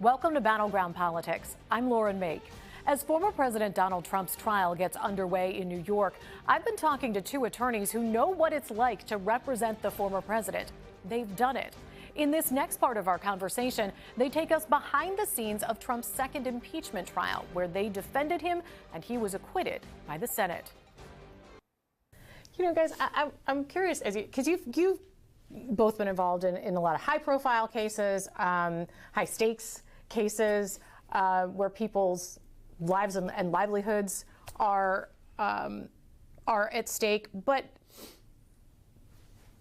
Welcome to Battleground Politics. I'm Lauren Mayk. As former President Donald Trump's trial gets underway in New York, I've been talking to two attorneys who know what it's like to represent the former president. They've done it. In this next part of our conversation, they take us behind the scenes of Trump's second impeachment trial, where they defended him and he was acquitted by the Senate. You know, guys, I'm curious, because you've both been involved in a lot of high-profile cases, high-stakes cases, where people's lives and livelihoods are at stake. But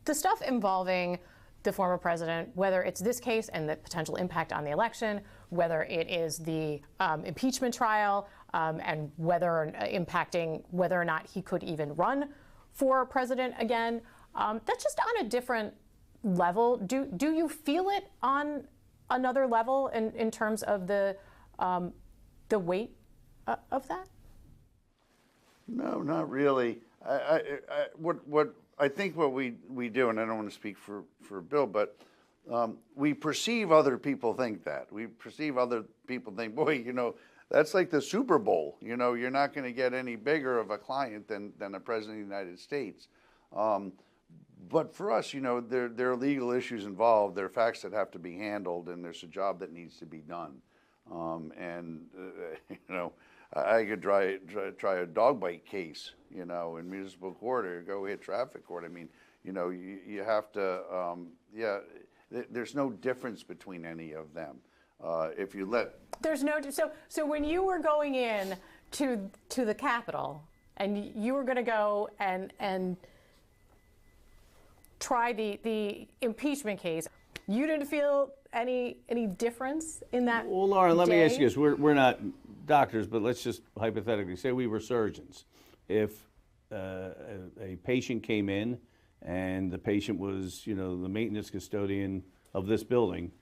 the stuff involving the former president, whether it's this case and the potential impact on the election, whether it is the impeachment trial, and impacting whether or not he could even run for president again, that's just on a different level. Do you feel it on another level in terms of the weight of that? No, not really. What I think what we do, and I don't want to speak for Bill, but we perceive other people think that. We perceive other people think, boy, you know, that's like the Super Bowl. You know, you're not going to get any bigger of a client than a president of the United States. But for us, you know, there are legal issues involved. There are facts that have to be handled, and there's a job that needs to be done. You know, I could try a dog bite case, you know, in municipal court, or go hit traffic court. I mean, you know, you have to, there's no difference between any of them. If you let... There's no... So when you were going in to the Capitol, and you were going to go and try the impeachment case, you didn't feel any difference in that? Well, Lauren, let me ask you this. We're not doctors, but let's just hypothetically say we were surgeons. If a patient came in and the patient was, you know, the maintenance custodian of this building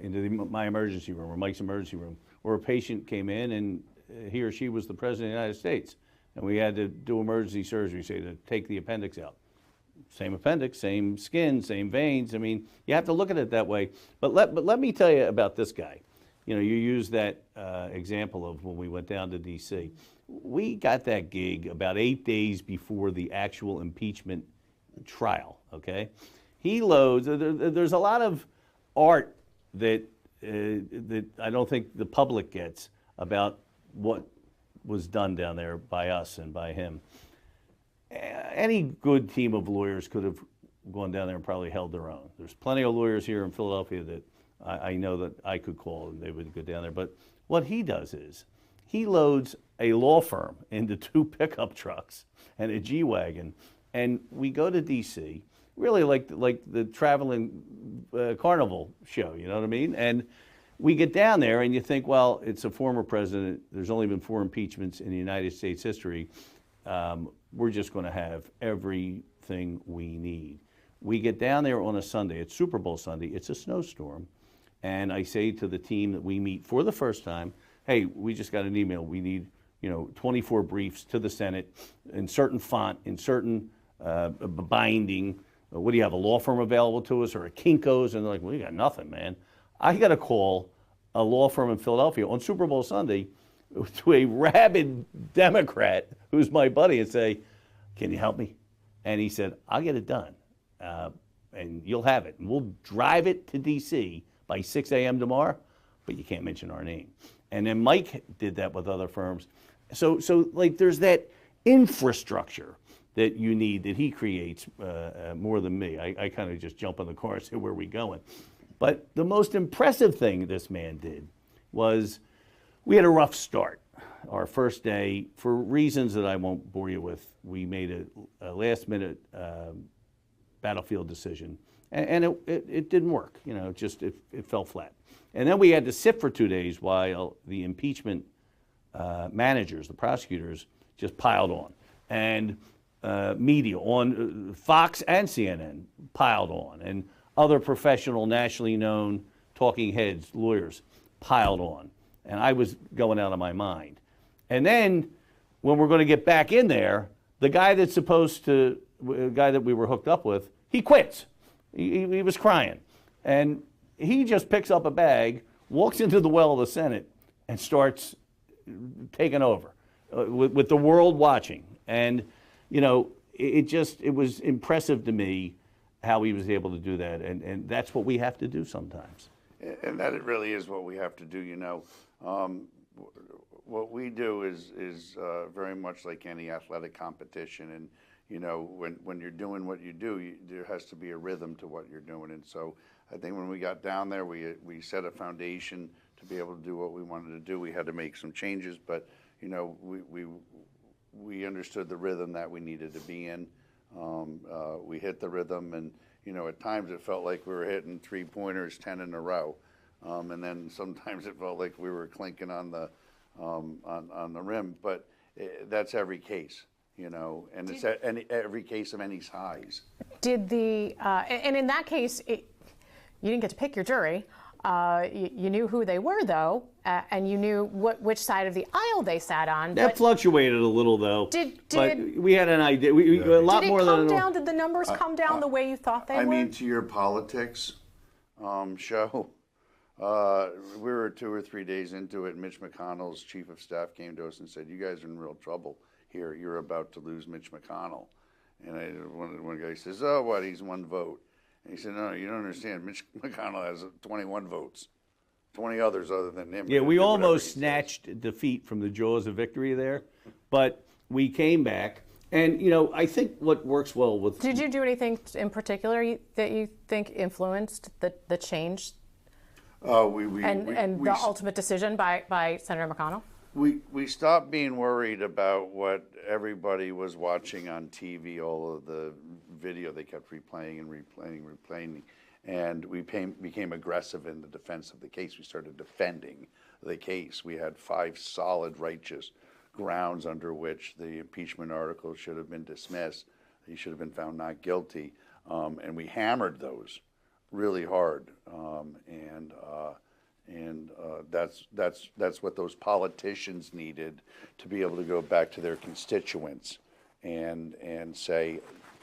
into my emergency room or Mike's emergency room, or a patient came in and he or she was the president of the United States, and we had to do emergency surgery, say, to take the appendix out. Same appendix, same skin, same veins. I mean, you have to look at it that way. But let me tell you about this guy. You know, you used that example of when we went down to D.C. We got that gig about 8 days before the actual impeachment trial, okay? He loads, there's a lot of art that I don't think the public gets about what was done down there by us and by him. Any good team of lawyers could have gone down there and probably held their own. There's plenty of lawyers here in Philadelphia that I know that I could call and they would go down there. But what he does is he loads a law firm into 2 pickup trucks and a G-Wagon, and we go to D.C., really like the traveling carnival show, you know what I mean? And we get down there and you think, well, it's a former president. There's only been 4 impeachments in the United States history. We're just going to have everything we need. We get down there on a Sunday. It's Super Bowl Sunday. It's a snowstorm. And I say to the team that we meet for the first time, hey, we just got an email. We need, you know, 24 briefs to the Senate in certain font, in certain binding. What do you have, a law firm available to us or a Kinko's? And they're like, well, you got nothing, man. I got to call a law firm in Philadelphia on Super Bowl Sunday to a rabid Democrat who's my buddy and say, can you help me? And he said, I'll get it done, and you'll have it. And we'll drive it to D.C. by 6 a.m. tomorrow, but you can't mention our name. And then Mike did that with other firms. So like there's that infrastructure that you need that he creates more than me. I kind of just jump on the car and say, where are we going? But the most impressive thing this man did was we had a rough start. Our first day, for reasons that I won't bore you with, we made a last-minute battlefield decision, and it didn't work. You know, it fell flat. And then we had to sit for 2 days while the impeachment managers, the prosecutors, just piled on, and media on Fox and CNN piled on, and other professional, nationally known talking heads, lawyers piled on. And I was going out of my mind. And then when we're going to get back in there, the guy that we were hooked up with, he quits. He was crying. And he just picks up a bag, walks into the well of the Senate and starts taking over with the world watching. And, you know, it was impressive to me how he was able to do that. And that's what we have to do sometimes. And that it really is what we have to do, you know. What we do is very much like any athletic competition. And, you know, when you're doing what you do, there has to be a rhythm to what you're doing. And so I think when we got down there, we set a foundation to be able to do what we wanted to do. We had to make some changes, but, you know, we understood the rhythm that we needed to be in. We hit the rhythm, and, you know, at times it felt like we were hitting 3-pointers 10 in a row. And then sometimes it felt like we were clinking on the rim, but that's every case, you know, and it's every case of any size. And in that case, you didn't get to pick your jury. You knew who they were, though, and you knew which side of the aisle they sat on. That fluctuated a little, though. But we had an idea. A lot more than Did the numbers come down the way you thought they would? I mean, to your politics show, we were 2 or 3 days into it. Mitch McConnell's chief of staff came to us and said, "You guys are in real trouble here. You're about to lose Mitch McConnell." And one guy says, "Oh, what? He's 1 vote." And he said, "No, you don't understand. Mitch McConnell has 21 votes, 20 others other than him." Yeah, we almost snatched defeat from the jaws of victory there, but we came back. And, you know, I think what works well with... Did you do anything in particular that you think influenced the change and the ultimate decision by Senator McConnell? We stopped being worried about what everybody was watching on TV, all of the video they kept replaying, and we became aggressive in the defense of the case. We started defending the case. We had 5 solid, righteous grounds under which the impeachment article should have been dismissed. He should have been found not guilty, and we hammered those really hard, that's what those politicians needed to be able to go back to their constituents and say,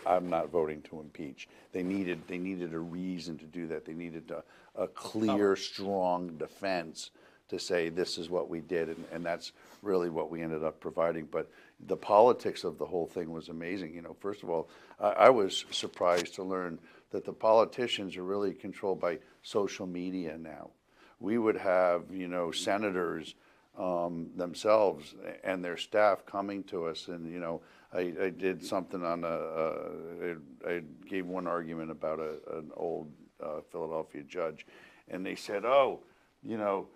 "I'm not voting to impeach." They needed a reason to do that. They needed a clear, strong defense to say this is what we did, and that's really what we ended up providing. But the politics of the whole thing was amazing. You know, first of all, I was surprised to learn that the politicians are really controlled by social media now. We would have, you know, senators themselves and their staff coming to us, and, you know, I did something on I gave one argument about an old Philadelphia judge, and they said, "Oh, you know,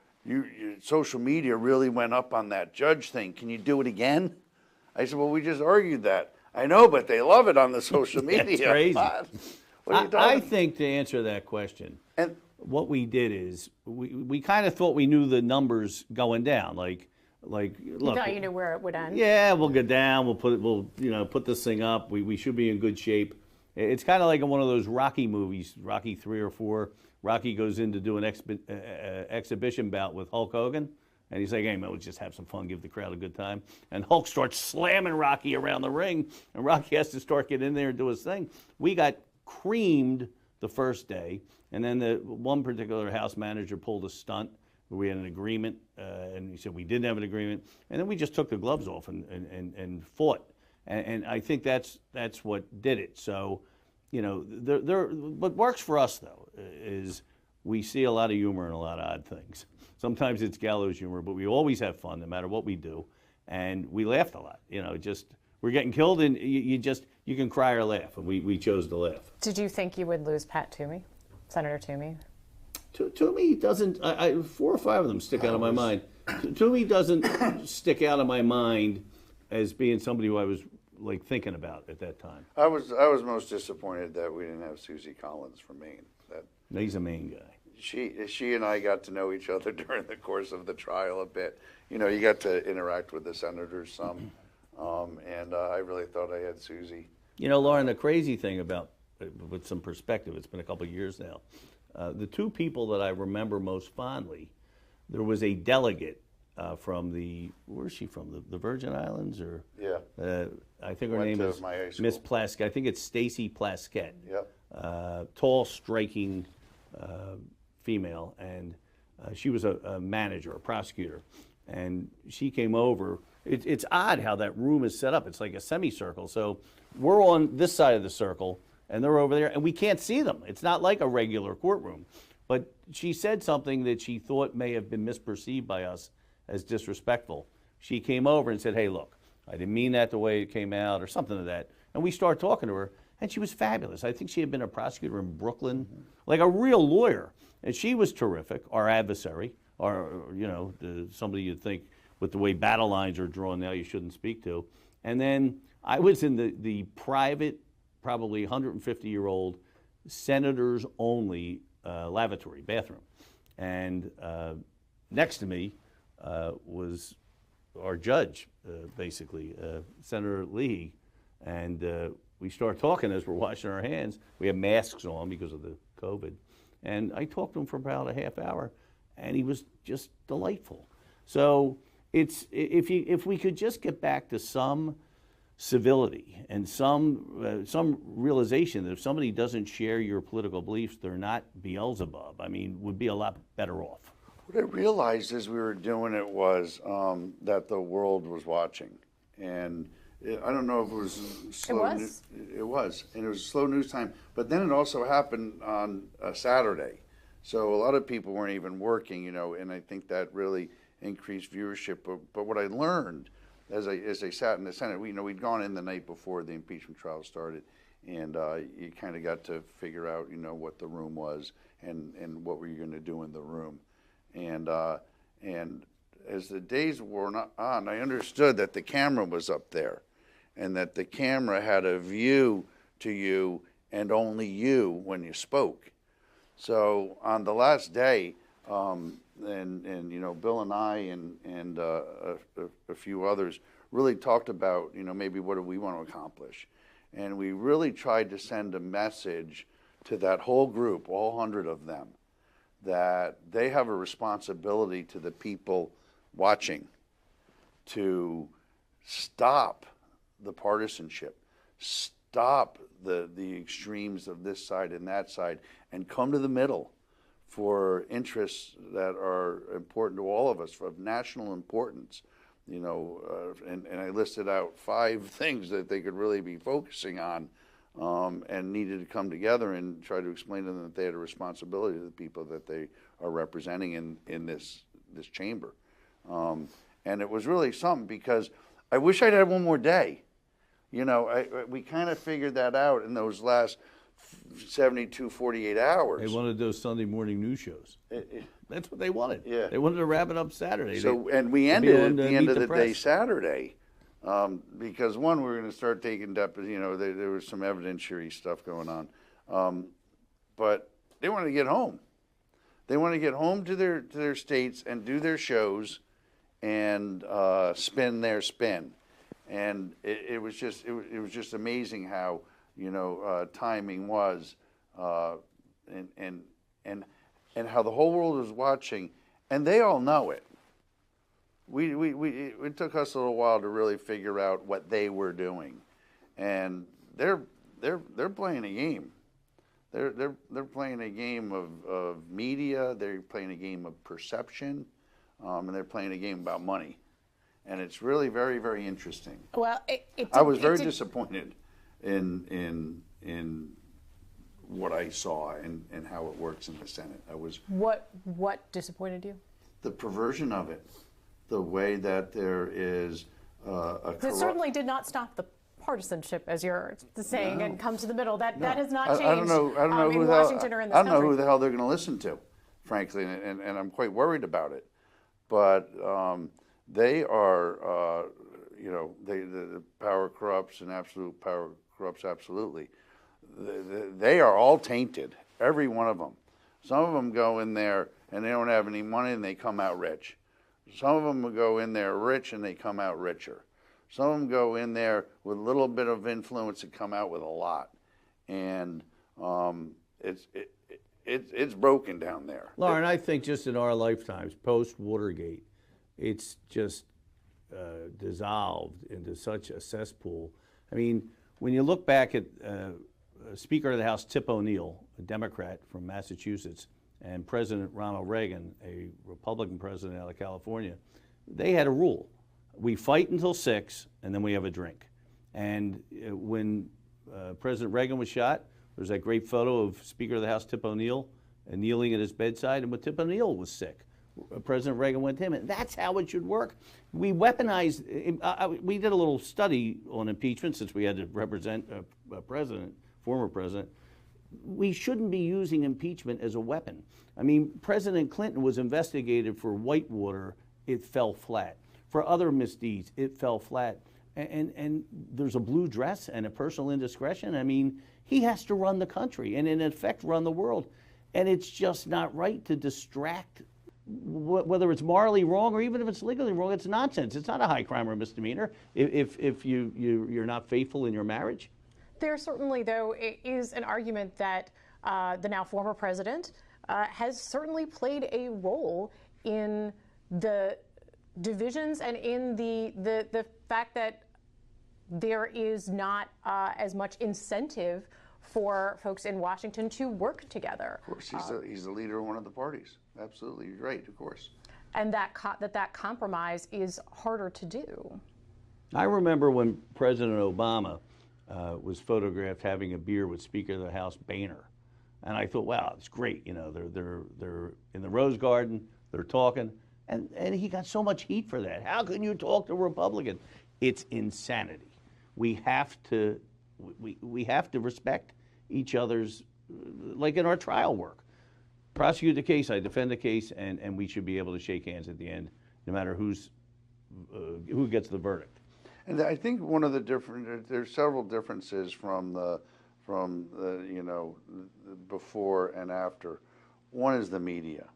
social media really went up on that judge thing. Can you do it again?" I said, "Well, we just argued that." "I know, but they love it on the social media." That's crazy. What are you talking I think to answer that question, and what we did is we kind of thought we knew the numbers going down. Like look, You thought you knew where it would end? Yeah, we'll go down. We'll put this thing up. We should be in good shape. It's kind of like in one of those Rocky movies, Rocky 3 or 4. Rocky goes in to do an exhibition bout with Hulk Hogan, and he's like, "Hey man, let's just have some fun, give the crowd a good time." And Hulk starts slamming Rocky around the ring, and Rocky has to start getting in there and do his thing. We got creamed the first day, and then the one particular house manager pulled a stunt where we had an agreement, and he said we didn't have an agreement, and then we just took the gloves off and fought, and I think that's what did it. So, you know, what works for us though is we see a lot of humor in a lot of odd things. Sometimes it's gallows humor, but we always have fun no matter what we do, and we laughed a lot. You know, just we're getting killed, and you can cry or laugh, and we chose to laugh. Did you think you would lose Pat Toomey, Senator Toomey? Toomey doesn't. 4 or 5 of them stick out of my mind. Toomey doesn't stick out of my mind as being somebody who I was like thinking about at that time. I was most disappointed that we didn't have Susie Collins from Maine. He's a Maine guy. She and I got to know each other during the course of the trial a bit. You know, you got to interact with the senators some, and I really thought I had Susie. You know, Lauren, the crazy thing about, with some perspective, it's been a couple of years now, the 2 people that I remember most fondly, there was a delegate from where's she from, the Virgin Islands, or? Yeah. I think her name is Miss Plaskett. I think it's Stacy Plaskett. Yep. Tall, striking female, and She was a manager, a prosecutor, and she came over. It's odd how that room is set up. It's like a semicircle. So we're on this side of the circle, and they're over there, and we can't see them. It's not like a regular courtroom. But she said something that she thought may have been misperceived by us as disrespectful. She came over and said, hey, look, I didn't mean that the way it came out, or something to that. And we started talking to her, and she was fabulous. I think she had been a prosecutor in Brooklyn, like a real lawyer. And she was terrific, our adversary, or, you know, somebody you'd think with the way battle lines are drawn now you shouldn't speak to. And then I was in the private, probably 150-year-old, senators only lavatory, bathroom. And next to me was our judge, basically, Senator Leahy. And we started talking as we're washing our hands. We have masks on because of the COVID. And I talked to him for about a half hour, and he was just delightful. So if we could just get back to some civility and some realization that if somebody doesn't share your political beliefs, they're not Beelzebub. I mean, would be a lot better off. What I realized as we were doing it was that the world was watching, and I don't know if it was slow. It was, and it was slow news time. But then it also happened on a Saturday, so a lot of people weren't even working, you know. And I think that really increased viewership. But what I learned as I sat in the Senate, we'd gone in the night before the impeachment trial started, and you kind of got to figure out, you know, what the room was and what were you going to do in the room, and as the days wore on, I understood that the camera was up there, and that the camera had a view to you and only you when you spoke. So on the last day, and you know, Bill and I and a few others really talked about, you know, maybe what do we want to accomplish, and we really tried to send a message to that whole group, all 100 of them, that they have a responsibility to the people watching to stop the partisanship, stop the extremes of this side and that side, and come to the middle for interests that are important to all of us, of national importance. You know, and I listed out 5 things that they could really be focusing on, and needed to come together and try to explain to them that they had a responsibility to the people that they are representing in this chamber. And it was really something, because I wish I'd had one more day. You know, we kind of figured that out in those last 72, 48 hours. They wanted those Sunday morning news shows. That's what they wanted. Yeah. They wanted to wrap it up Saturday. So, and we ended at the end of the day Saturday, because one, we were going to start taking you know, there was some evidentiary stuff going on, but they wanted to get home. They want to get home to their states and do their shows and spin their spin. And it was just amazing how, you know, timing was, and how the whole world was watching, and they all know it. It took us a little while to really figure out what they were doing, and they're playing a game. They're playing a game of media. They're playing a game of perception, and they're playing a game about money. And it's really very, very interesting. Well, I was very disappointed in what I saw and how it works in the Senate. I was. What disappointed you? The perversion of it, the way that there is It certainly did not stop the partisanship, as you're saying, and come to the middle. That has not changed. I don't know who in the Washington hell, or in this I don't know country. who the hell they're going to listen to, frankly, and I'm quite worried about it. But they are, you know, the power corrupts, and absolute power corrupts absolutely. They are all tainted, every one of them. Some of them go in there and they don't have any money and they come out rich. Some of them will go in there rich and they come out richer. Some of them go in there with a little bit of influence and come out with a lot. And it's broken down there. Lauren, I think just in our lifetimes, post-Watergate, it's just dissolved into such a cesspool. I mean, when you look back at Speaker of the House Tip O'Neill, a Democrat from Massachusetts, and President Ronald Reagan, a Republican president out of California, they had a rule. We fight until 6, and then we have a drink. And when President Reagan was shot, there's that great photo of Speaker of the House Tip O'Neill kneeling at his bedside, and when Tip O'Neill was sick, President Reagan went to him, and that's how it should work. We weaponized, we did a little study on impeachment since we had to represent a president, former president. We shouldn't be using impeachment as a weapon. I mean, President Clinton was investigated for Whitewater, it fell flat. For other misdeeds, it fell flat. And there's a blue dress and a personal indiscretion. I mean, he has to run the country and in effect run the world. And it's just not right to distract, whether it's morally wrong or even if it's legally wrong. It's nonsense. It's not a high crime or misdemeanor if you're not faithful in your marriage. There certainly, though, is an argument that the now former president has certainly played a role in the divisions and in the fact that there is not as much incentive for folks in Washington to work together. Of course, he's the leader of one of the parties. Absolutely, you're right, of course. And that compromise is harder to do. I remember when President Obama was photographed having a beer with Speaker of the House Boehner, and I thought, wow, it's great. You know, they're in the Rose Garden, they're talking, and he got so much heat for that. How can you talk to a Republican? It's insanity. We have to respect each other's, like in our trial work. Prosecute the case, I defend the case, and we should be able to shake hands at the end, no matter who gets the verdict. And I think one of the there's several differences from the before and after. One is the media.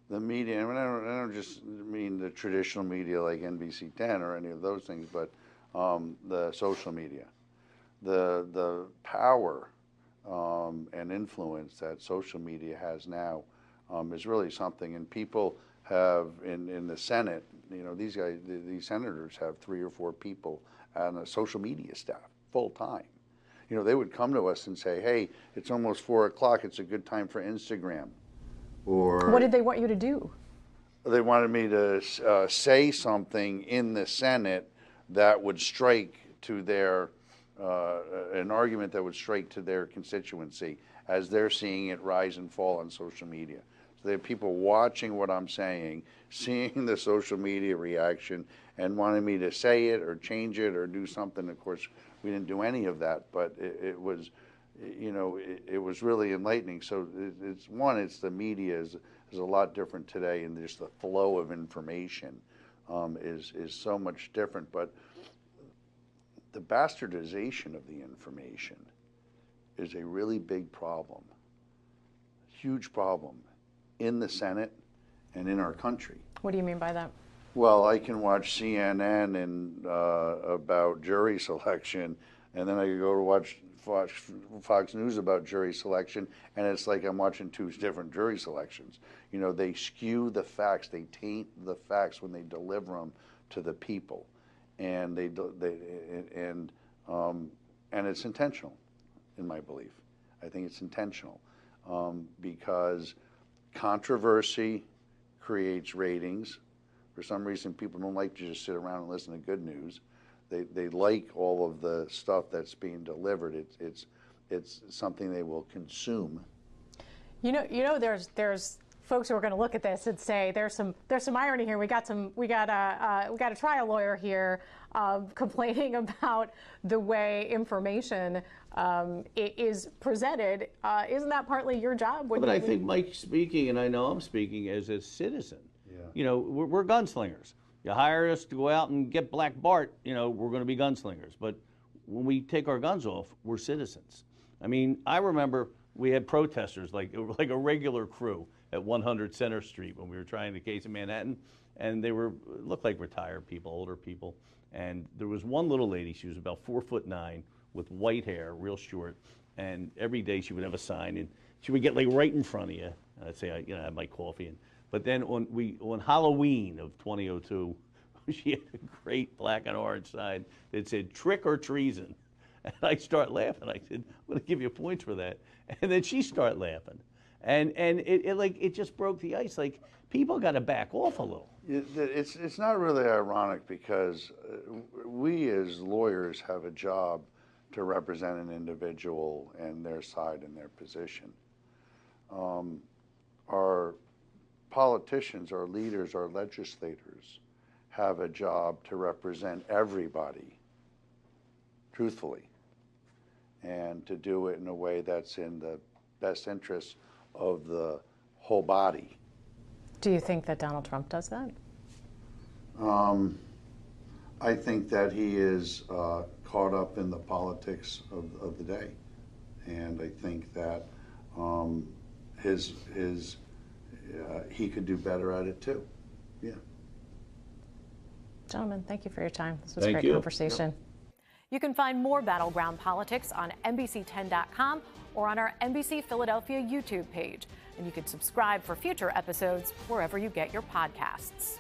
The media, and I don't just mean the traditional media like NBC 10 or any of those things, but the social media, the power and influence that social media has now is really something. And people have in the Senate, you know, these senators have 3 or 4 people on a social media staff full time. You know, they would come to us and say, "Hey, it's almost 4 o'clock. It's a good time for Instagram." Or what did they want you to do? They wanted me to say something in the Senate that would strike to their an argument that would strike to their constituency as they're seeing it rise and fall on social media. So they have people watching what I'm saying, seeing the social media reaction, and wanting me to say it or change it or do something. Of course, we didn't do any of that, but it was, you know, it was really enlightening. So it's the media is a lot different today, and just the flow of information is so much different. But the bastardization of the information is a really big problem, huge problem in the Senate and in our country. What do you mean by that? Well, I can watch CNN and about jury selection, and then I can go to watch Fox News about jury selection, and it's like I'm watching 2 different jury selections. You know, they skew the facts, they taint the facts when they deliver them to the people, and and it's intentional, in my belief. I think it's intentional because controversy creates ratings. For some reason, people don't like to just sit around and listen to good news. They like all of the stuff that's being delivered. It's something they will consume. You know, there's folks who are going to look at this and say there's some irony here. We got a trial lawyer here complaining about the way information is presented. Isn't that partly your job? But I think Mike's speaking, and I know I'm speaking as a citizen. Yeah. You know, we're gunslingers. You hire us to go out and get Black Bart, you know, we're going to be gunslingers. But when we take our guns off, we're citizens. I mean, I remember we had protesters, like a regular crew at 100 Center Street when we were trying the case in Manhattan, and they looked like retired people, older people. And there was one little lady, she was about 4'9", with white hair, real short, and every day she would have a sign, and she would get like right in front of you, and I'd say, I have my coffee. But then on Halloween of 2002, she had a great black and orange sign that said "Trick or Treason," and I start laughing. I said, "I'm going to give you points for that," and then she started laughing, And it just broke the ice. Like, people got to back off a little. It's not really ironic because we as lawyers have a job to represent an individual and their side and their position. Our politicians, our leaders, our legislators have a job to represent everybody truthfully and to do it in a way that's in the best interest of the whole body. Do you think that Donald Trump does that? I think that he is caught up in the politics of the day, and I think that he could do better at it too. Yeah. Gentlemen, thank you for your time. This was Thank a great you. conversation. Yep. You can find more Battleground Politics on NBC10.com or on our NBC Philadelphia YouTube page. And you can subscribe for future episodes wherever you get your podcasts.